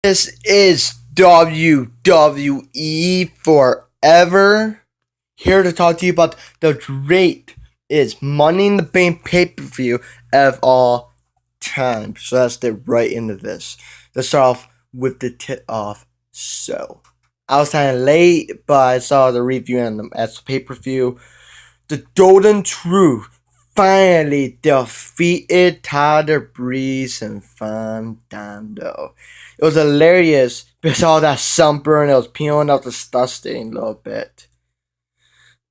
This is WWE Forever. Here to talk to you about the great is Money in the Bank pay-per-view of all time. So let's get right into this. Let's start off with the tip off. So I was kind of late, but I saw the review and the as pay-per-view. The Golden Truth finally defeated Tyler Breeze and Fandango. It was hilarious because all that sunburn, it was peeling out the stuff stain a little bit.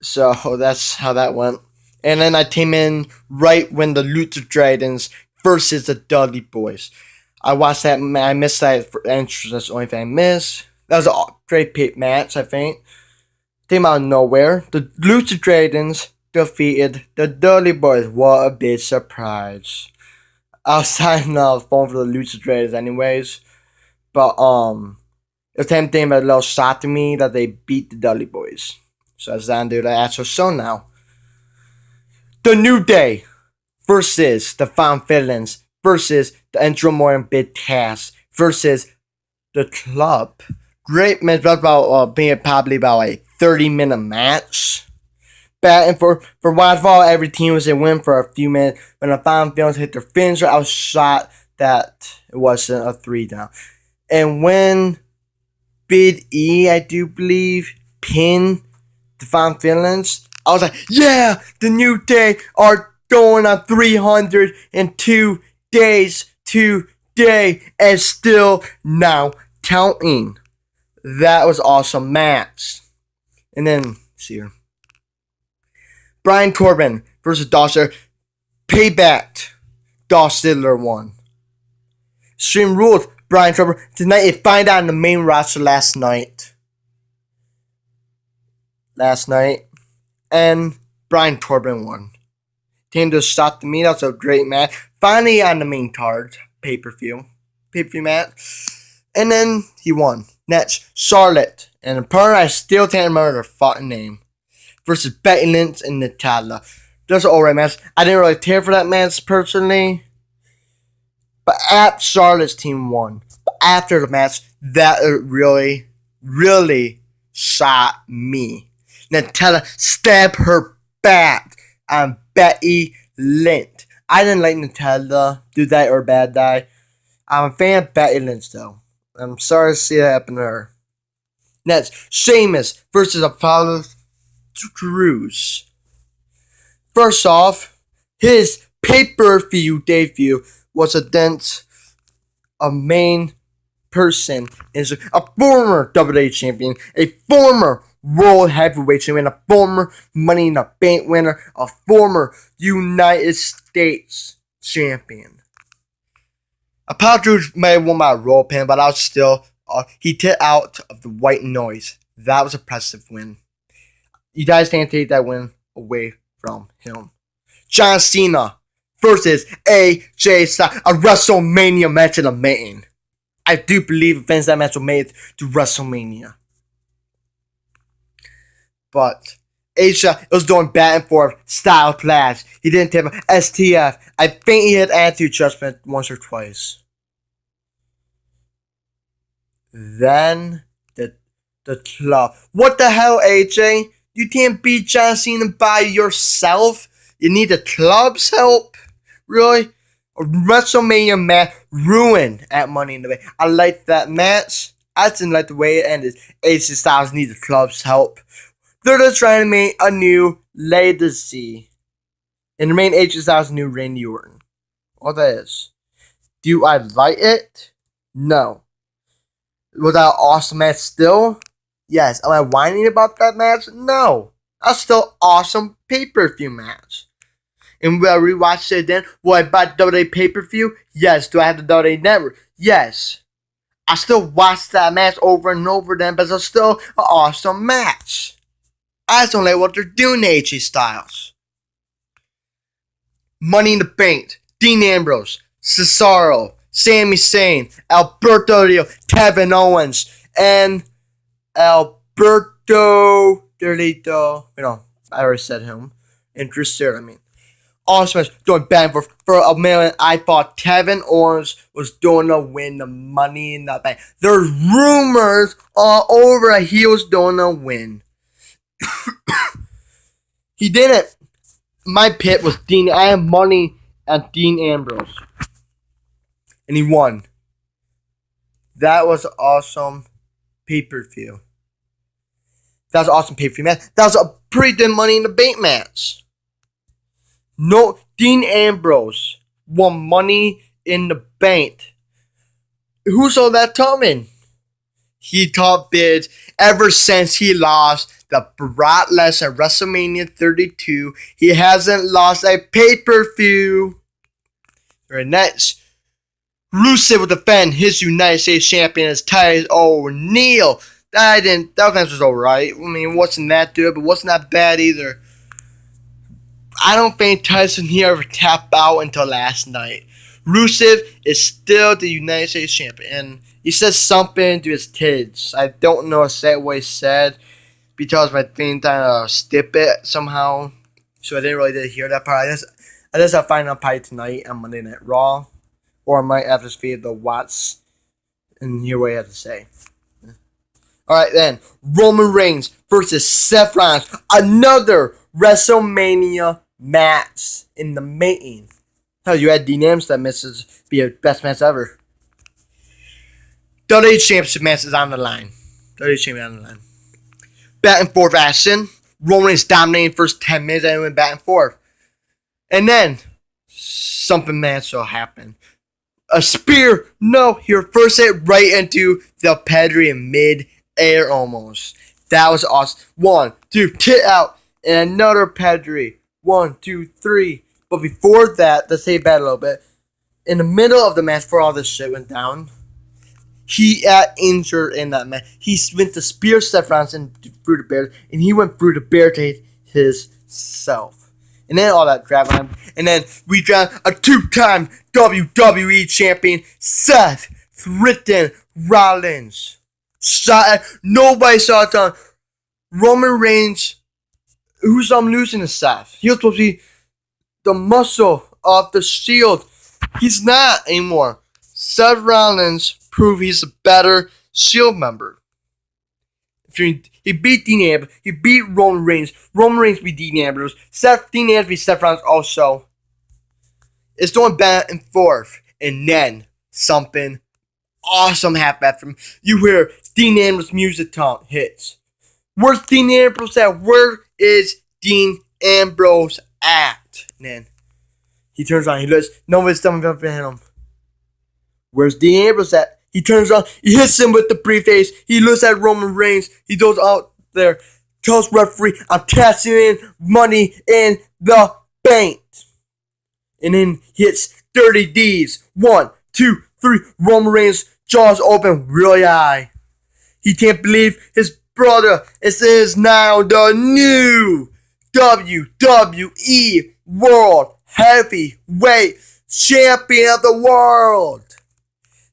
So that's how that went. And then I came in right when the Lucha Dragons versus the Dudley Boys. I watched that. I missed that entrance. That's the only thing I missed. That was a great match, I think. Came out of nowhere. The Lucha Dragons defeated the Dudley Boys. What a big surprise. I was signing off the phone for the Lucha Dragons anyways. But it was same thing, but a little shot to me that they beat the Dudley Boys. So that's down to the actual show now. The New Day versus the Found Villains versus the Intro Morning Big Cass versus the Club. Great match, about being probably about a 30-minute match. And for what I thought, every team was a win for a few minutes. When the Found Villains hit their finisher, I was shocked that it wasn't a 3-down. And when Big E, I do believe, pinned the Found Villains, I was like, yeah, the New Day are going on 302 days today and still now counting. That was awesome match. And then, see here. Brian Corbin versus Dolph Ziggler. Payback. Dolph Ziggler won. Extreme Rules. Brian Corbin. Tonight, it find out in the main roster last night. And Brian Corbin won. Came to stop the meet. That was a great match. Finally on the main card. Pay-per-view match. And then he won. Next, Charlotte. And apparently I still can't remember their fucking name. Versus Becky Lynch and Natalia. That's an alright match. I didn't really care for that match personally. But after Charlotte's team won. But after the match, that really, really shot me. Natalia stabbed her back on Becky Lynch. I didn't like Natalia do that or bad die. I'm a fan of Becky Lynch though. I'm sorry to see that happen to her. Next, Sheamus versus Apollo Crews. First off, his pay-per-view debut was against a main person, is a former WWE champion, a former World Heavyweight champion, a former Money in the Bank winner, a former United States champion. Apollo Crews may have won by a roll pin, but I was still he took out of the white noise. That was a impressive win. You guys can't take that win away from him. John Cena versus AJ Styles. A WrestleMania match in the main. I do believe fans that match will make it to WrestleMania. But AJ was doing back and forth style clash. He didn't take STF. I think he had attitude adjustment once or twice. Then the Club. What the hell, AJ? You can't beat John Cena by yourself? You need the Club's help? Really? A WrestleMania match ruined at Money in the Bank. I liked that match. I didn't like the way it ended. AJ Styles needs the Club's help. They're just trying to make a new legacy. And remain AJ Styles' new Randy Orton. All that is. Do I like it? No. Was that an awesome match still? Yes. Am I whining about that match? No. That's still awesome pay-per-view match. And will I rewatch it then? Will I buy WWE pay-per-view? Yes. Do I have the WWE Network? Yes. I still watch that match over and over then, but it's still an awesome match. I just don't like what they're doing to AJ Styles. Money in the Bank, Dean Ambrose, Cesaro, Sami Zayn, Alberto Del Rio, Kevin Owens, and Alberto Delito. I already said him. And Chris Sterling, awesome match doing back and forth. For a minute, I thought Kevin Owens was going to win the Money in the Bank. There's rumors all over that he was going to win. He didn't. My pick was Dean. I have money at Dean Ambrose. And he won. That was awesome pay-per-view. That was an awesome pay-per-view match. That was a pretty good Money in the Bank match. No, Dean Ambrose won Money in the Bank. Who saw that coming? He top bids ever since he lost the Brock Lesnar WrestleMania 32. He hasn't lost a pay-per-view. Right next, Rusev will defend his United States champion as Titus O'Neil. That match was alright. I mean, it wasn't that good, but wasn't that bad either. I don't think Tyson here ever tapped out until last night. Rusev is still the United States champion. And he says something to his kids. I don't know exactly what he said because my thing kind of skip it somehow. So I didn't really hear that part. I just have to find out probably tonight on Monday Night Raw. Or I might have to feed the Watts and hear what he has to say. Alright then, Roman Reigns versus Seth Rollins. Another WrestleMania match in the making. Hell, you had Dean Ambrose that misses be a best match ever. WWE Championship match is on the line. WWE Championship on the line. Back and forth action. Roman Reigns dominating first 10 minutes and went back and forth. And then, something magical happened. A spear, no, he reversed it right into the pedigree in mid-air almost. That was awesome. 1, 2, kick out, and another pedigree. 1, 2, 3. But before that, let's say back a little bit. In the middle of the match, before all this shit went down, he got injured in that match. He went to spear Seth Rollins through the barrier, and he went through the barricade himself. And then all that crap on him. And then we got a 2-time WWE champion, Seth freaking Rollins. Nobody saw it on Roman Reigns. Who's losing to Seth? He was supposed to be the muscle of the Shield. He's not anymore. Seth Rollins proved he's a better Shield member. He beat Dean Ambrose. He beat Roman Reigns. Roman Reigns beat Dean Ambrose. Dean Ambrose beat Seth Rollins also. It's going back and forth. And then something awesome happened after him. You hear Dean Ambrose music hits. Where's Dean Ambrose at? Where is Dean Ambrose at? And then he turns on. He looks. Nobody's coming up to hit him. Where's Dean Ambrose at? He turns on, he hits him with the briefcase. He looks at Roman Reigns. He goes out there, tells referee, I'm cashing in Money in the Bank. And then hits 30 Ds. 1, 2, 3. Roman Reigns' jaws open really high. He can't believe his brother is now the new WWE World Heavyweight Champion of the world.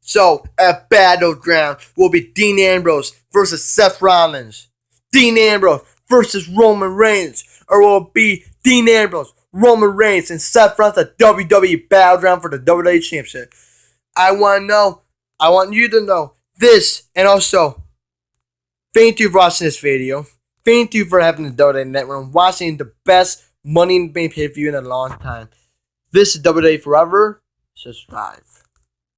So, at Battleground will be Dean Ambrose versus Seth Rollins. Dean Ambrose versus Roman Reigns. Or will it be Dean Ambrose, Roman Reigns, and Seth Rollins at WWE Battleground for the WWE Championship? I want to know. I want you to know this. And also, thank you for watching this video. Thank you for having the WWE Network and watching the best Money in the Bank pay-per-view in a long time. This is WWE Forever. Subscribe.